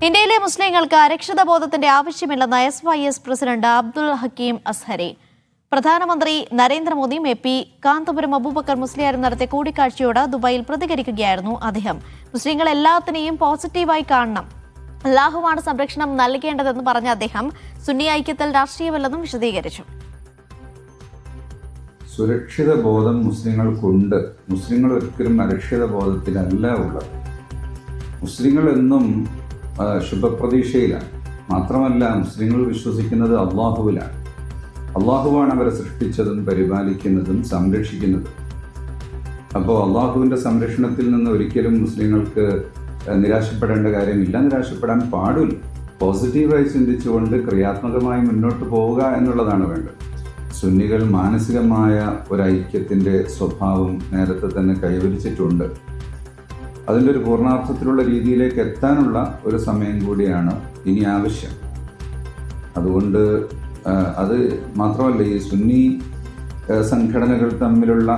ഇന്ത്യയിലെ മുസ്ലിങ്ങൾക്ക് അരക്ഷിതബോധത്തിന്റെ ആവശ്യമില്ലെന്ന് SYS പ്രസിഡന്റ് അബ്ദുൽ ഹക്കീം അസ്ഹരി. പ്രധാനമന്ത്രി നരേന്ദ്രമോദിയും MP കാന്തപുരം അബൂബക്കർ മുസ്ലിയാരും നടത്തിയ കൂടിക്കാഴ്ചയോട് ദുബായിൽ പ്രതികരിക്കുകയായിരുന്നു അദ്ദേഹം. മുസ്ലിങ്ങൾ എല്ലാത്തിനെയും പോസിറ്റീവായി കാണണം, അല്ലാഹുവാണ് സംരക്ഷണം നൽകേണ്ടതെന്ന് പറഞ്ഞ അദ്ദേഹം സുന്നി ഐക്യത്തിൽ രാഷ്ട്രീയമല്ലെന്നും വിശദീകരിച്ചു. സുരക്ഷിത ബോധം മുസ്ലിങ്ങൾക്കുണ്ട്. മുസ്ലിങ്ങൾ ഒരിക്കലും അരക്ഷിത ബോധത്തിലല്ല ഉള്ളത്. മുസ്ലിങ്ങൾ എന്നും ശുഭപ്രതീക്ഷയിലാണ്. മാത്രമല്ല, മുസ്ലിങ്ങൾ വിശ്വസിക്കുന്നത് അള്ളാഹുവിലാണ്. അള്ളാഹുവാണ് അവരെ സൃഷ്ടിച്ചതും പരിപാലിക്കുന്നതും സംരക്ഷിക്കുന്നതും. അപ്പോൾ അള്ളാഹുവിൻ്റെ സംരക്ഷണത്തിൽ നിന്ന് ഒരിക്കലും മുസ്ലിങ്ങൾക്ക് നിരാശപ്പെടേണ്ട കാര്യമില്ല, നിരാശപ്പെടാൻ പാടില്ല. പോസിറ്റീവായി ചിന്തിച്ചുകൊണ്ട് ക്രിയാത്മകമായി മുന്നോട്ട് പോവുക എന്നുള്ളതാണ് വേണ്ടത്. സുന്നികൾ മാനസികമായ ഒരു ഐക്യത്തിൻ്റെ സ്വഭാവം നേരത്തെ തന്നെ കൈവരിച്ചിട്ടുണ്ട്. അതിൻ്റെ ഒരു പൂർണ്ണാർത്ഥത്തിലുള്ള രീതിയിലേക്ക് എത്താനുള്ള ഒരു സമയം കൂടിയാണ് ഇനി ആവശ്യം. അതുകൊണ്ട് അത് മാത്രമല്ല, ഈ സുന്നി സംഘടനകൾ തമ്മിലുള്ള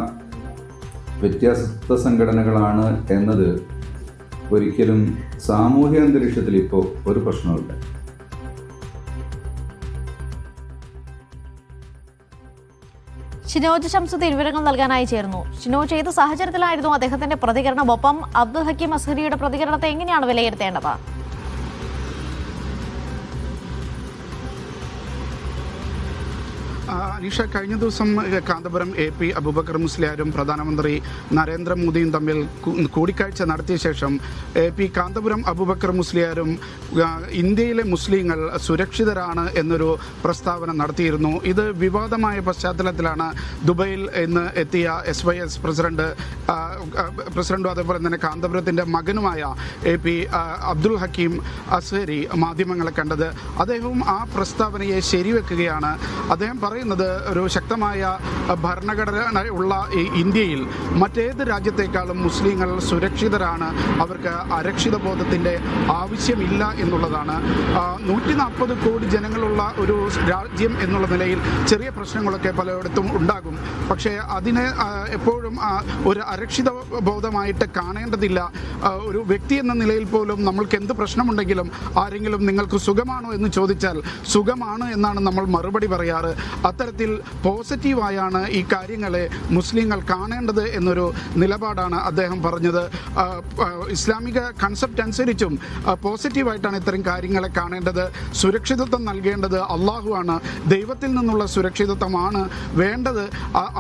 വ്യത്യസ്ത സംഘടനകളാണ് എന്നത് ഒരിക്കലും സാമൂഹ്യ അന്തരീക്ഷത്തിൽ ഇപ്പോൾ ഒരു പ്രശ്നമില്ല. ഷിനോജ് ശംസുദ്ദീൻ വിവരങ്ങൾ നൽകാനായി ചേർന്നു. ഷിനോജ്, ഏത് സാഹചര്യത്തിലായിരുന്നു അദ്ദേഹത്തിന്റെ പ്രതികരണം? ഒപ്പം അബ്ദുൽ ഹക്കീം അസ്ഹരിയുടെ പ്രതികരണത്തെ എങ്ങനെയാണ് വിലയിരുത്തേണ്ടത്? അനീഷ, കഴിഞ്ഞ ദിവസം കാന്തപുരം AP അബൂബക്കർ മുസ്ലിയാരും പ്രധാനമന്ത്രി നരേന്ദ്രമോദിയും തമ്മിൽ കൂടിക്കാഴ്ച നടത്തിയ ശേഷം AP കാന്തപുരം അബൂബക്കർ മുസ്ലിയാരും ഇന്ത്യയിലെ മുസ്ലിങ്ങൾ സുരക്ഷിതരാണ് എന്നൊരു പ്രസ്താവന നടത്തിയിരുന്നു. ഇത് വിവാദമായ പശ്ചാത്തലത്തിലാണ് ദുബൈയിൽ ഇന്ന് എത്തിയ SYS പ്രസിഡന്റും അതേപോലെ തന്നെ കാന്തപുരത്തിൻ്റെ മകനുമായ AP അബ്ദുൽ ഹക്കീം അസ്ഹരി മാധ്യമങ്ങളെ കണ്ടത്. അദ്ദേഹവും ആ പ്രസ്താവനയെ ശരിവെക്കുകയാണ്. അദ്ദേഹം പറയുന്നത്, ഒരു ശക്തമായ ഭരണഘടന ഉള്ള ഇന്ത്യയിൽ മറ്റേത് രാജ്യത്തേക്കാളും മുസ്ലിങ്ങൾ സുരക്ഷിതരാണ്, അവർക്ക് അരക്ഷിത ബോധത്തിൻ്റെ ആവശ്യമില്ല എന്നുള്ളതാണ്. 140 കോടി ജനങ്ങളുള്ള ഒരു രാജ്യം എന്നുള്ള നിലയിൽ ചെറിയ പ്രശ്നങ്ങളൊക്കെ പലയിടത്തും ഉണ്ടാകും. പക്ഷേ അതിനെ എപ്പോഴും ഒരു അരക്ഷിത ബോധമായിട്ട് കാണേണ്ടതില്ല. ഒരു വ്യക്തി എന്ന നിലയിൽ പോലും നമ്മൾക്ക് എന്ത് പ്രശ്നമുണ്ടെങ്കിലും ആരെങ്കിലും നിങ്ങൾക്ക് സുഖമാണോ എന്ന് ചോദിച്ചാൽ സുഖമാണ് എന്നാണ് നമ്മൾ മറുപടി പറയാറ്. അത്തരത്തിൽ പോസിറ്റീവായാണ് ഈ കാര്യങ്ങളെ മുസ്ലിങ്ങൾ കാണേണ്ടത് എന്നൊരു നിലപാടാണ് അദ്ദേഹം പറഞ്ഞത്. ഇസ്ലാമിക കൺസെപ്റ്റ് അനുസരിച്ചും പോസിറ്റീവായിട്ടാണ് ഇത്തരം കാര്യങ്ങളെ കാണേണ്ടത്. സുരക്ഷിതത്വം നൽകേണ്ടത് അള്ളാഹുവാണ്. ദൈവത്തിൽ നിന്നുള്ള സുരക്ഷിതത്വമാണ് വേണ്ടത്.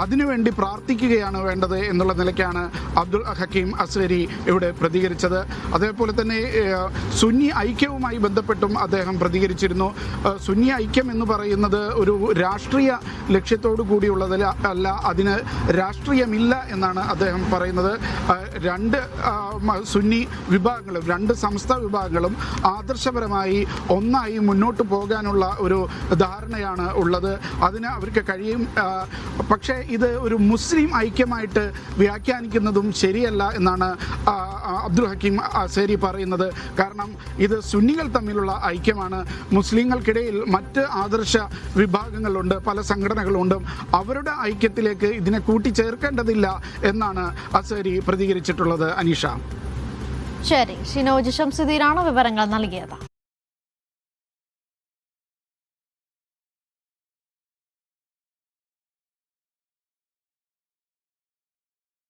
അതിനുവേണ്ടി പ്രാർത്ഥിക്കുകയാണ് വേണ്ടത് എന്നുള്ള നിലയ്ക്കാണ് അബ്ദുൽ ഹക്കീം അസ്ഹരി ഇവിടെ പ്രതികരിച്ചത്. അതേപോലെ തന്നെ സുന്നി ഐക്യവുമായി ബന്ധപ്പെട്ടും അദ്ദേഹം പ്രതികരിച്ചിരുന്നു. സുന്നി ഐക്യം എന്ന് പറയുന്നത് ഒരു രാഷ്ട്രീയ ലക്ഷ്യത്തോടു കൂടിയുള്ളതല്ല, അതിന് രാഷ്ട്രീയമില്ല എന്നാണ് അദ്ദേഹം പറയുന്നത്. രണ്ട് സുന്നി വിഭാഗങ്ങളും രണ്ട് സമസ്ത വിഭാഗങ്ങളും ആദർശപരമായി ഒന്നായി മുന്നോട്ട് പോകാനുള്ള ഒരു ധാരണയാണ് ഉള്ളത്. അതിന് അവർക്ക് കഴിയും. പക്ഷേ ഇത് ഒരു മുസ്ലിം ഐക്യമായിട്ട് വ്യാഖ്യാനിക്കുന്നതും ശരിയല്ല എന്നാണ് അബ്ദുൽ ഹക്കീം അസ്ഹരി പറയുന്നത്. കാരണം ഇത് സുന്നികൾ തമ്മിലുള്ള ഐക്യമാണ്. മുസ്ലിങ്ങൾക്കിടയിൽ മറ്റ് ആദർശ വിഭാഗങ്ങളുണ്ട്, പല സംഘടനകളുണ്ട്. അവരുടെ ഐക്യത്തിലേക്ക് ഇതിനെ കൂട്ടിച്ചേർക്കേണ്ടതില്ല എന്നാണ് അസ്ഹരി പ്രതികരിച്ചിട്ടുള്ളത്. അനീഷ, ശരി. ഷിനോജ് ശംസുദ്ദീനാണ് വിവരങ്ങൾ നൽകിയത്.